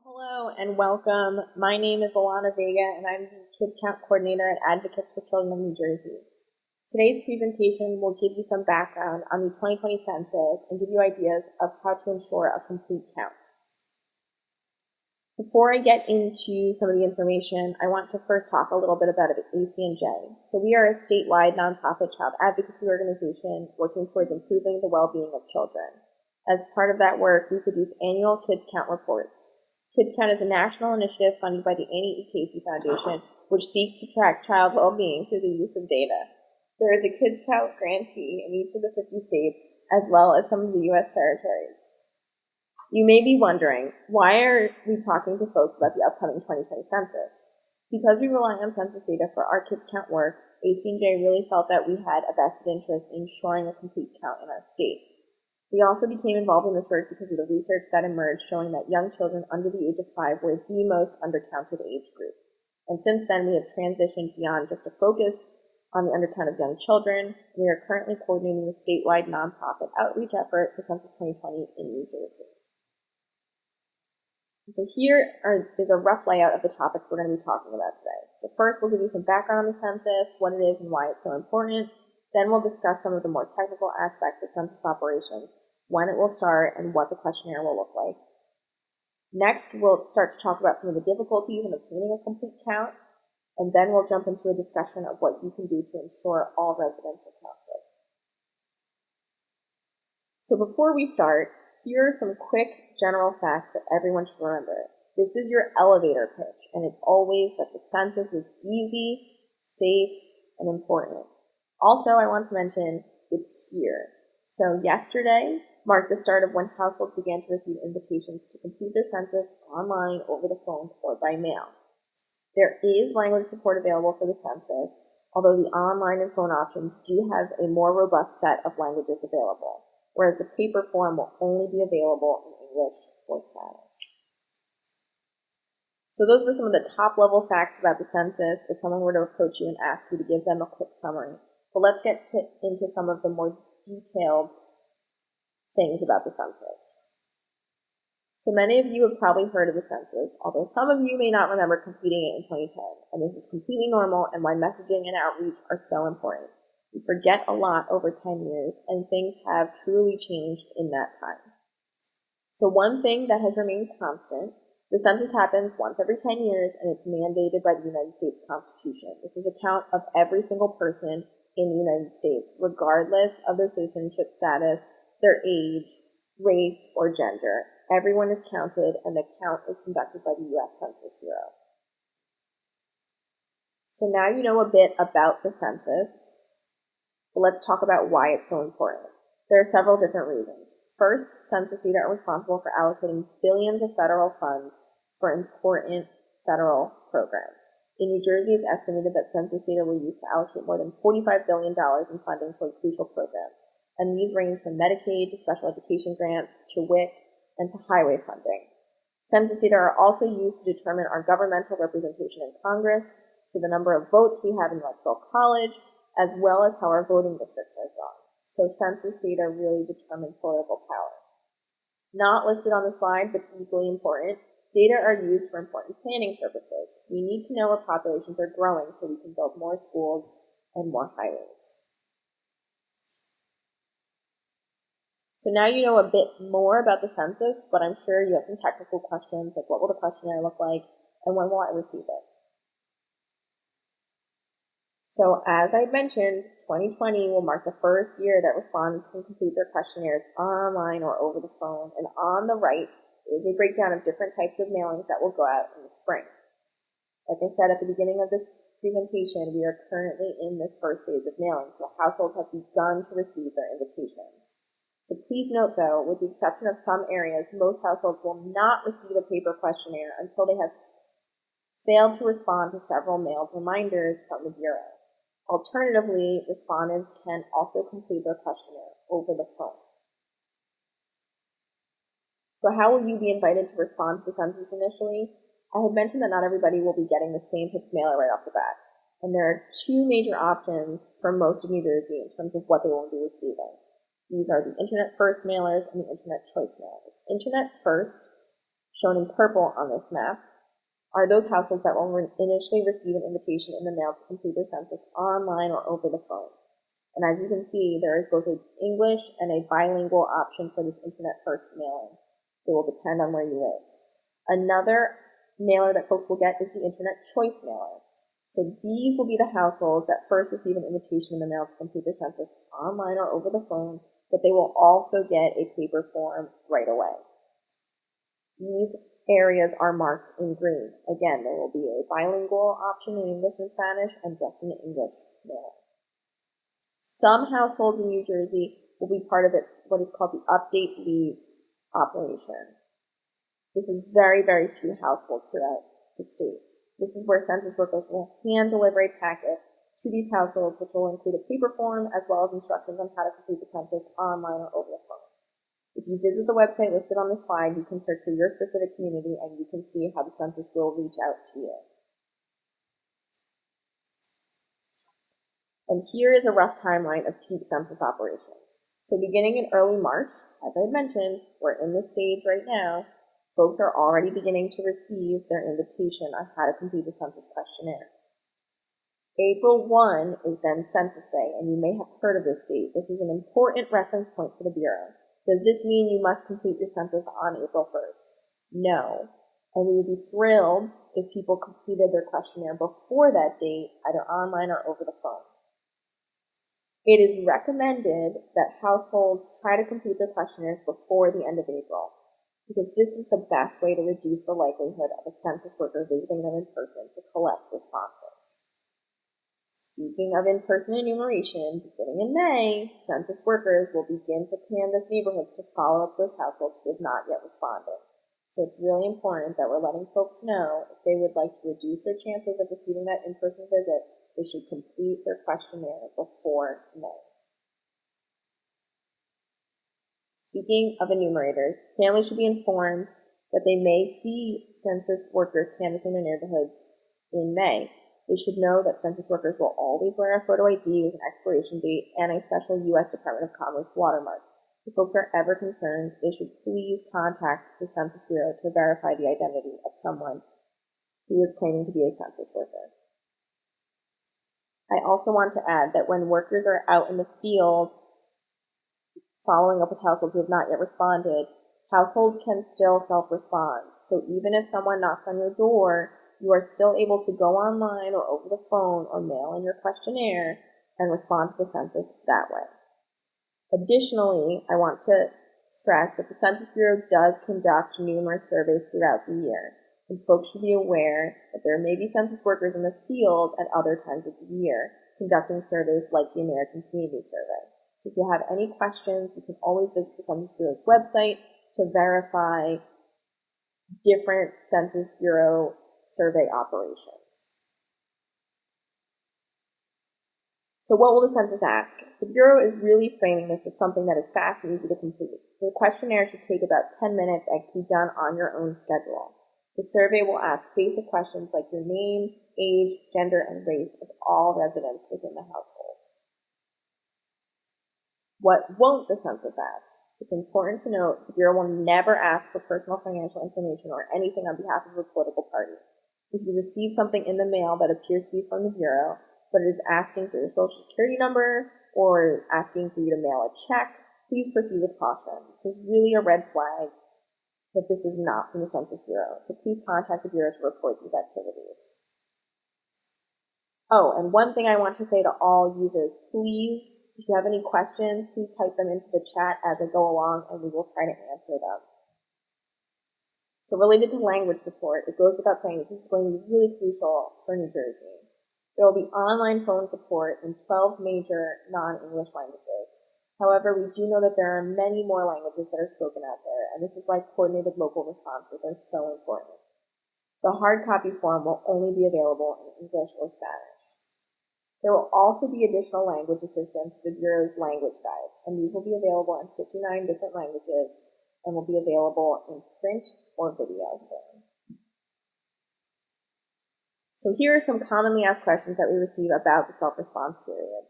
Hello and welcome. My name is Alana Vega and I'm the Kids Count Coordinator at Advocates for Children of New Jersey. Today's presentation will give you some background on the 2020 census and give you ideas of how to ensure a complete count. Before I get into some of the information, I want to first talk a little bit about AC&J. So we are a statewide nonprofit child advocacy organization working towards improving the well-being of children. As part of that work, we produce annual Kids Count reports. Kids Count is a national initiative funded by the Annie E. Casey Foundation, which seeks to track child well-being through the use of data. There is a Kids Count grantee in each of the 50 states, as well as some of the U.S. territories. You may be wondering, why are we talking to folks about the upcoming 2020 census? Because we rely on census data for our Kids Count work, AC&J really felt that we had a vested interest in ensuring a complete count in our state. We also became involved in this work because of the research that emerged showing that young children under the age of 5 were the most undercounted age group. And since then, we have transitioned beyond just a focus on the undercount of young children. We are currently coordinating the statewide nonprofit outreach effort for Census 2020 in New Jersey. And so here is a rough layout of the topics we're going to be talking about today. So first, we'll give you some background on the census, what it is and why it's so important. Then we'll discuss some of the more technical aspects of census operations, when it will start, and what the questionnaire will look like. Next, we'll start to talk about some of the difficulties in obtaining a complete count, and then we'll jump into a discussion of what you can do to ensure all residents are counted. So before we start, here are some quick general facts that everyone should remember. This is your elevator pitch, and it's always that the census is easy, safe, and important. Also, I want to mention it's here. So yesterday marked the start of when households began to receive invitations to complete their census online, over the phone, or by mail. There is language support available for the census, although the online and phone options do have a more robust set of languages available, whereas the paper form will only be available in English or Spanish. So those were some of the top-level facts about the census if someone were to approach you and ask you to give them a quick summary. But let's get into some of the more detailed things about the census. So many of you have probably heard of the census, although some of you may not remember completing it in 2010, and this is completely normal and why messaging and outreach are so important. We forget a lot over 10 years, and things have truly changed in that time. So one thing that has remained constant, the census happens once every 10 years, and it's mandated by the United States Constitution. This is a count of every single person in the United States, regardless of their citizenship status, their age, race, or gender. Everyone is counted, and the count is conducted by the U.S. Census Bureau. So now you know a bit about the census, but let's talk about why it's so important. There are several different reasons. First, census data are responsible for allocating billions of federal funds for important federal programs. In New Jersey, it's estimated that census data were used to allocate more than $45 billion in funding toward crucial programs, and these range from Medicaid to special education grants to WIC and to highway funding. Census data are also used to determine our governmental representation in Congress, so the number of votes we have in Electoral College, as well as how our voting districts are drawn. So census data really determine political power. Not listed on the slide, but equally important, data are used for important planning purposes. We need to know where populations are growing so we can build more schools and more highways. So now you know a bit more about the census, but I'm sure you have some technical questions like what will the questionnaire look like and when will I receive it? So as I mentioned, 2020 will mark the first year that respondents can complete their questionnaires online or over the phone, and on the right is a breakdown of different types of mailings that will go out in the spring. Like I said at the beginning of this presentation, we are currently in this first phase of mailing, so households have begun to receive their invitations. So please note though, with the exception of some areas, most households will not receive a paper questionnaire until they have failed to respond to several mailed reminders from the Bureau. Alternatively, respondents can also complete their questionnaire over the phone. So how will you be invited to respond to the census initially? I had mentioned that not everybody will be getting the same type of mailer right off the bat. And there are two major options for most of New Jersey in terms of what they will be receiving. These are the Internet First mailers and the Internet Choice mailers. Internet First Shown in purple on this map are those households that will initially receive an invitation in the mail to complete their census online or over the phone. And as you can see, there is both an English and a bilingual option for this internet-first mailing. It will depend on where you live. Another mailer that folks will get is the Internet Choice Mailer. So these will be the households that first receive an invitation in the mail to complete their census online or over the phone, but they will also get a paper form right away. These areas are marked in green. Again, there will be a bilingual option in English and Spanish and just an English mailer. Some households in New Jersey will be part of what is called the Update Leave operation. This is very, very few households throughout the state. This is where census workers will hand deliver a packet to these households, which will include a paper form as well as instructions on how to complete the census online or over the phone. If you visit the website listed on the slide, you can search for your specific community and you can see how the census will reach out to you. And here is a rough timeline of peak census operations. So beginning in early March, as I mentioned, we're in this stage right now, folks are already beginning to receive their invitation on how to complete the census questionnaire. April 1 is then Census Day, and you may have heard of this date. This is an important reference point for the Bureau. Does this mean you must complete your census on April 1st? No. And we would be thrilled if people completed their questionnaire before that date, either online or over the phone. It is recommended that households try to complete their questionnaires before the end of April, because this is the best way to reduce the likelihood of a census worker visiting them in person to collect responses. Speaking of in-person enumeration, beginning in May, census workers will begin to canvass neighborhoods to follow up those households who have not yet responded. So it's really important that we're letting folks know if they would like to reduce their chances of receiving that in-person visit, they should complete their questionnaire before May. Speaking of enumerators, families should be informed that they may see census workers canvassing their neighborhoods in May. They should know that census workers will always wear a photo ID with an expiration date and a special U.S. Department of Commerce watermark. If folks are ever concerned, they should please contact the Census Bureau to verify the identity of someone who is claiming to be a census worker. I also want to add that when workers are out in the field following up with households who have not yet responded, households can still self-respond. So even if someone knocks on your door, you are still able to go online or over the phone or mail in your questionnaire and respond to the census that way. Additionally, I want to stress that the Census Bureau does conduct numerous surveys throughout the year, and folks should be aware that there may be census workers in the field at other times of the year conducting surveys like the American Community Survey. So if you have any questions, you can always visit the Census Bureau's website to verify different Census Bureau survey operations. So what will the census ask? The Bureau is really framing this as something that is fast and easy to complete. The questionnaire should take about 10 minutes and can be done on your own schedule. The survey will ask basic questions like your name, age, gender, and race of all residents within the household. What won't the census ask? It's important to note the Bureau will never ask for personal financial information or anything on behalf of a political party. If you receive something in the mail that appears to be from the Bureau, but it is asking for your Social Security number or asking for you to mail a check, please proceed with caution. This is really a red flag that this is not from the Census Bureau, so please contact the Bureau to report these activities. Oh, and one thing I want to say to all users, please, if you have any questions, please type them into the chat as I go along and we will try to answer them. So related to language support, it goes without saying that this is going to be really crucial for New Jersey. There will be online phone support in 12 major non-English languages. However, we do know that there are many more languages that are spoken out there, and this is why coordinated local responses are so important. The hard copy form will only be available in English or Spanish. There will also be additional language assistance for the Bureau's language guides, and these will be available in 59 different languages and will be available in print or video form. So here are some commonly asked questions that we receive about the self-response period.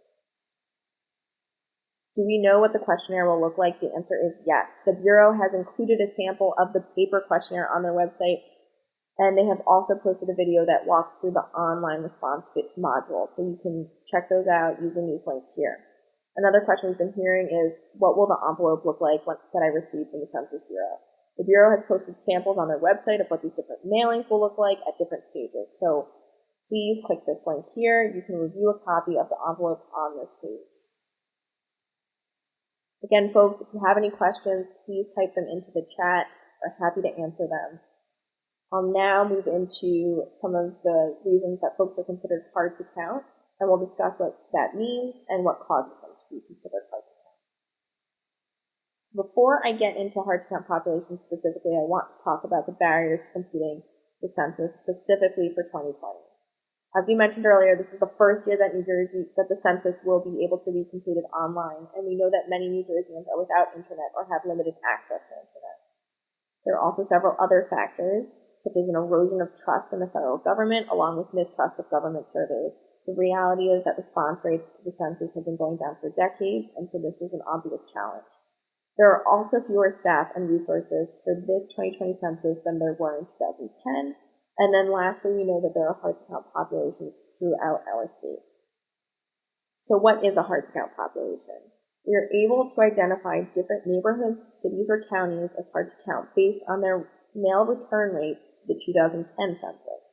Do we know what the questionnaire will look like? The answer is yes. The Bureau has included a sample of the paper questionnaire on their website, and they have also posted a video that walks through the online response module, so you can check those out using these links here. Another question we've been hearing is, what will the envelope look like that I received from the Census Bureau? The Bureau has posted samples on their website of what these different mailings will look like at different stages, so please click this link here. You can review a copy of the envelope on this page. Again, folks, if you have any questions, please type them into the chat. We're happy to answer them. I'll now move into some of the reasons that folks are considered hard to count, and we'll discuss what that means and what causes them to be considered hard to count. So before I get into hard to count populations specifically, I want to talk about the barriers to completing the census specifically for 2020. As we mentioned earlier, this is the first year that the census will be able to be completed online, and we know that many New Jerseyans are without internet or have limited access to internet. There are also several other factors, such as an erosion of trust in the federal government, along with mistrust of government surveys. The reality is that response rates to the census have been going down for decades, and so this is an obvious challenge. There are also fewer staff and resources for this 2020 census than there were in 2010, and then lastly, we know that there are hard-to-count populations throughout our state. So what is a hard-to-count population? We are able to identify different neighborhoods, cities, or counties as hard to count based on their mail return rates to the 2010 census.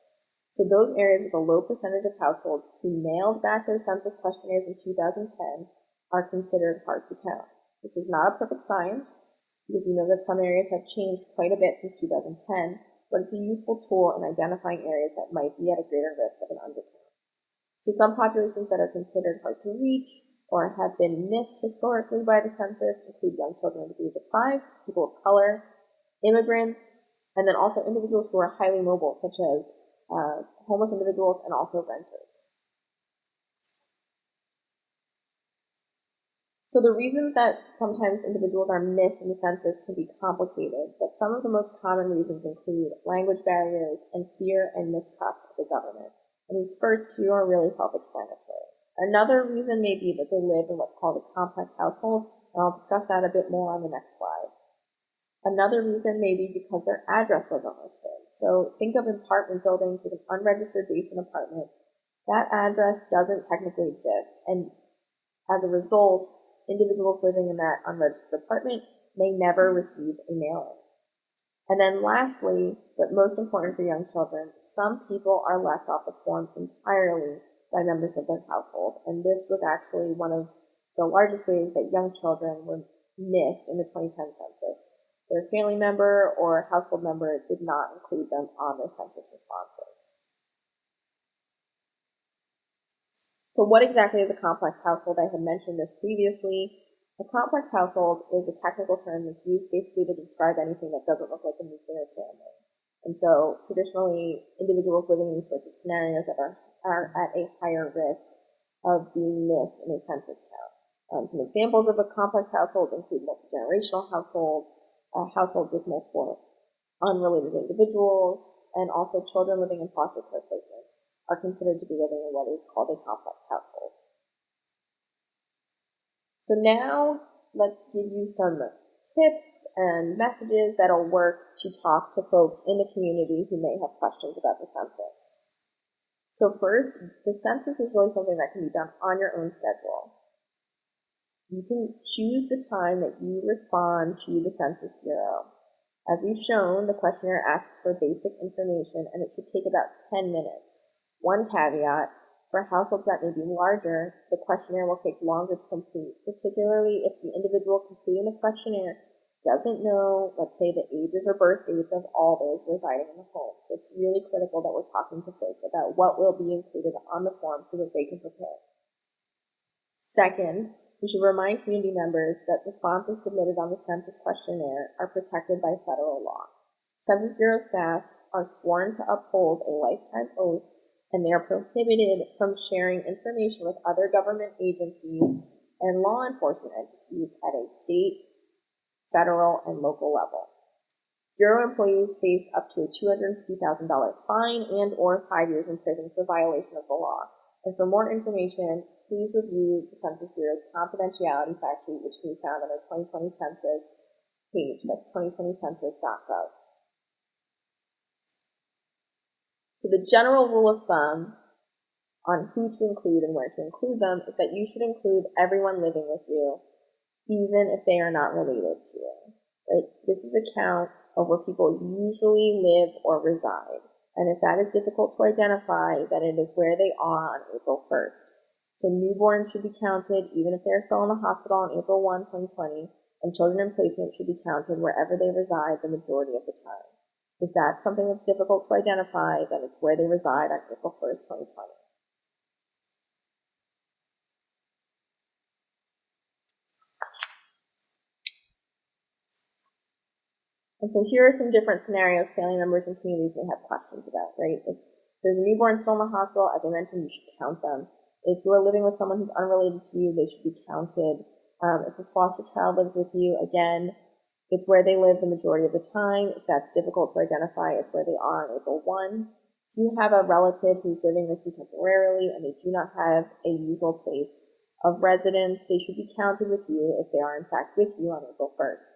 So those areas with a low percentage of households who mailed back their census questionnaires in 2010 are considered hard to count. This is not a perfect science, because we know that some areas have changed quite a bit since 2010, but it's a useful tool in identifying areas that might be at a greater risk of an undercount. So some populations that are considered hard to reach or have been missed historically by the census include young children under the age of 5, people of color, immigrants, and then also individuals who are highly mobile, such as homeless individuals and also renters. So the reasons that sometimes individuals are missed in the census can be complicated, but some of the most common reasons include language barriers and fear and mistrust of the government. And these first two are really self-explanatory. Another reason may be that they live in what's called a complex household, and I'll discuss that a bit more on the next slide. Another reason may be because their address wasn't listed. So think of apartment buildings with an unregistered basement apartment. That address doesn't technically exist, and as a result, individuals living in that unregistered apartment may never receive a mailing. And then lastly, but most important for young children, some people are left off the form entirely by members of their household. And this was actually one of the largest ways that young children were missed in the 2010 census. Their family member or household member did not include them on their census responses. So what exactly is a complex household? I had mentioned this previously. A complex household is a technical term that's used basically to describe anything that doesn't look like a nuclear family. And so traditionally, individuals living in these sorts of scenarios are at a higher risk of being missed in a census count. Some examples of a complex household include multi-generational households, households with multiple unrelated individuals, and also children living in foster care placements are considered to be living in what is called a complex household. So now let's give you some tips and messages that'll work to talk to folks in the community who may have questions about the census. So first, the census is really something that can be done on your own schedule. You can choose the time that you respond to the Census Bureau. As we've shown, the questionnaire asks for basic information, and it should take about 10 minutes. One caveat, for households that may be larger, the questionnaire will take longer to complete, particularly if the individual completing the questionnaire doesn't know, let's say, the ages or birth dates of all those residing in the home. So it's really critical that we're talking to folks about what will be included on the form so that they can prepare. Second, we should remind community members that responses submitted on the census questionnaire are protected by federal law. Census Bureau staff are sworn to uphold a lifetime oath, and they are prohibited from sharing information with other government agencies and law enforcement entities at a state, federal, and local level. Bureau employees face up to a $250,000 fine and or 5 years in prison for violation of the law. And for more information, please review the Census Bureau's confidentiality fact sheet, which can be found on our 2020 census page. That's 2020census.gov. So the general rule of thumb on who to include and where to include them is that you should include everyone living with you, even if they are not related to you. Right? This is a count of where people usually live or reside. And if that is difficult to identify, then it is where they are on April 1st. So newborns should be counted even if they're still in the hospital on April 1, 2020, and children in placement should be counted wherever they reside the majority of the time. If that's something that's difficult to identify, then it's where they reside on April 1st, 2020. And so here are some different scenarios family members and communities may have questions about, right? If there's a newborn still in the hospital, as I mentioned, you should count them. If you are living with someone who's unrelated to you, they should be counted. If a foster child lives with you, again, it's where they live the majority of the time. If that's difficult to identify, it's where they are on April 1. If you have a relative who's living with you temporarily and they do not have a usual place of residence, they should be counted with you if they are in fact with you on April 1st.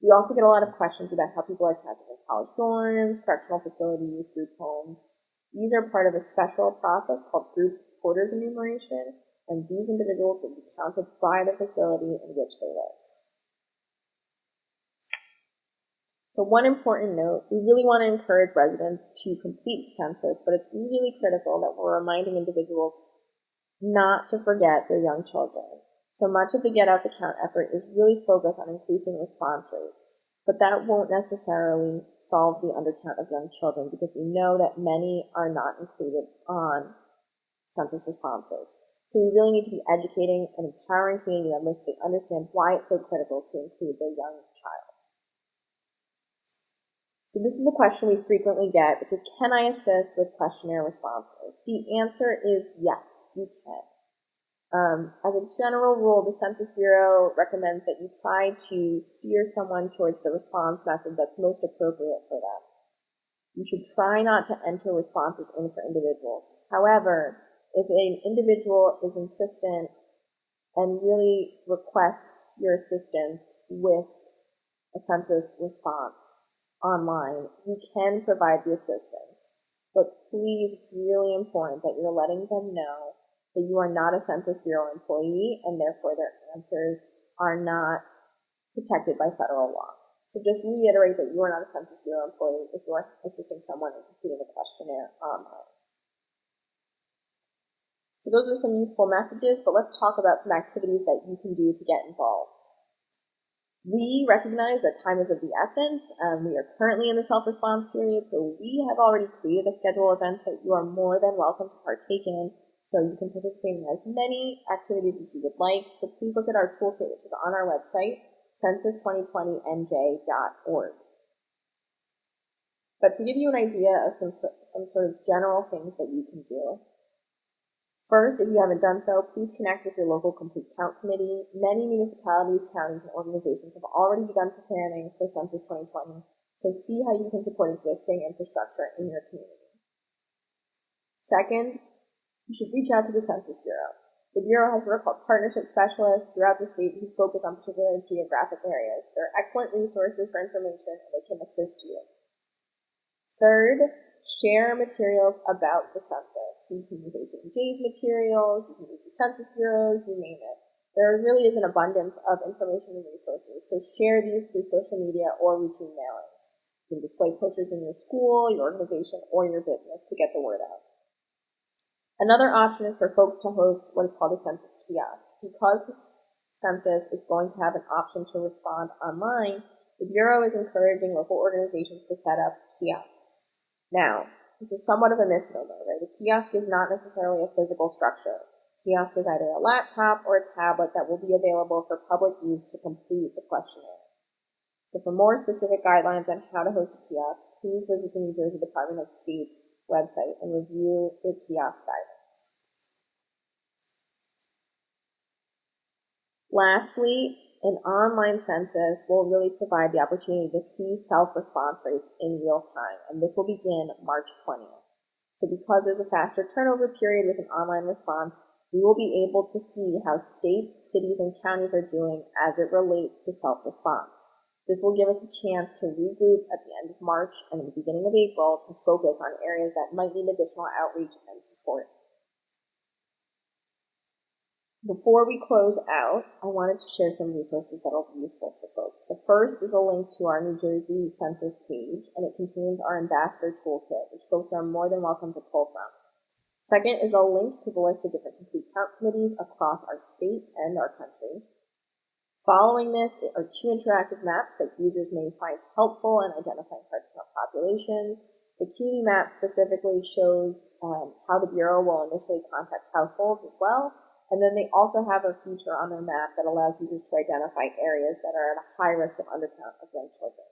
We also get a lot of questions about how people are counted in college dorms, correctional facilities, group homes. These are part of a special process called group quarters enumeration, and these individuals will be counted by the facility in which they live. So one important note, we really want to encourage residents to complete the census, but it's really critical that we're reminding individuals not to forget their young children. So much of the Get Out the Count effort is really focused on increasing response rates, but that won't necessarily solve the undercount of young children because we know that many are not included on census responses. So we really need to be educating and empowering community members so they understand why it's so critical to include their young child. So this is a question we frequently get, which is, can I assist with questionnaire responses? The answer is yes, you can. As a general rule, the Census Bureau recommends that you try to steer someone towards the response method that's most appropriate for them. You should try not to enter responses in for individuals. However, if an individual is insistent and really requests your assistance with a census response online, you can provide the assistance. But please, it's really important that you're letting them know that you are not a Census Bureau employee and therefore their answers are not protected by federal law. So just reiterate that you are not a Census Bureau employee if you are assisting someone in completing a questionnaire online. So those are some useful messages, but let's talk about some activities that you can do to get involved. We recognize that time is of the essence. We are currently in the self-response period, so we have already created a schedule of events that you are more than welcome to partake in. So you can participate in as many activities as you would like. So please look at our toolkit, which is on our website, census2020nj.org. But to give you an idea of some sort of general things that you can do. First, if you haven't done so, please connect with your local Complete Count Committee. Many municipalities, counties, and organizations have already begun preparing for Census 2020, so see how you can support existing infrastructure in your community. Second, you should reach out to the Census Bureau. The Bureau has what are called partnership specialists throughout the state who focus on particular geographic areas. They're excellent resources for information, and they can assist you. Third, share materials about the census. So you can use ACNJ's materials, you can use the Census Bureau's, you name it. There really is an abundance of information and resources, so share these through social media or routine mailings. You can display posters in your school, your organization, or your business to get the word out. Another option is for folks to host what is called a census kiosk. Because the census is going to have an option to respond online, the Bureau is encouraging local organizations to set up kiosks. Now, this is somewhat of a misnomer, right? A kiosk is not necessarily a physical structure. A kiosk is either a laptop or a tablet that will be available for public use to complete the questionnaire. So for more specific guidelines on how to host a kiosk, please visit the New Jersey Department of State's website and review their kiosk guidance. Lastly, an online census will really provide the opportunity to see self-response rates in real time, and this will begin March 20th. So because there's a faster turnover period with an online response, we will be able to see how states, cities, and counties are doing as it relates to self-response. This will give us a chance to regroup at the end of March and the beginning of April to focus on areas that might need additional outreach and support. Before we close out, I wanted to share some resources that will be useful for folks. The first is a link to our New Jersey Census page, and it contains our Ambassador Toolkit, which folks are more than welcome to pull from. Second is a link to the list of different complete count committees across our state and our country. Following this are 2 interactive maps that users may find helpful in identifying hard-to-count populations. The CUNY map specifically shows how the Bureau will initially contact households as well. And then they also have a feature on their map that allows users to identify areas that are at a high risk of undercount of young children.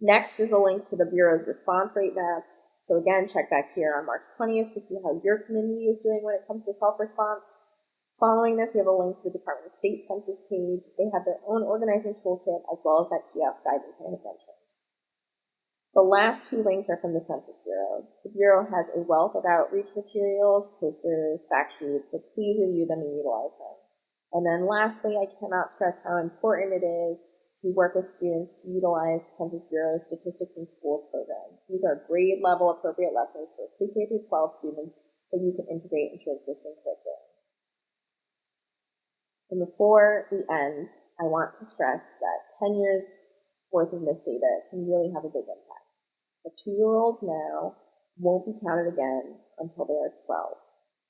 Next is a link to the Bureau's response rate maps. So again, check back here on March 20th to see how your community is doing when it comes to self-response. Following this, we have a link to the Department of State Census page. They have their own organizing toolkit as well as that kiosk guidance I had mentioned. The last 2 links are from the Census Bureau. The Bureau has a wealth of outreach materials, posters, fact sheets, so please review them and utilize them. And then lastly, I cannot stress how important it is to work with students to utilize the Census Bureau's Statistics in Schools program. These are grade-level appropriate lessons for pre-K through 12 students that you can integrate into your existing curriculum. And before we end, I want to stress that 10 years worth of this data can really have a big impact. The 2-year-olds now won't be counted again until they are 12.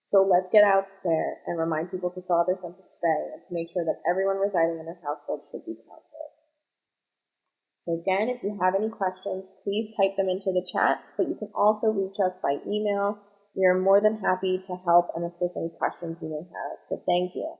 So let's get out there and remind people to fill out their census today and to make sure that everyone residing in their household should be counted. So again, if you have any questions, please type them into the chat, but you can also reach us by email. We are more than happy to help and assist any questions you may have. So thank you.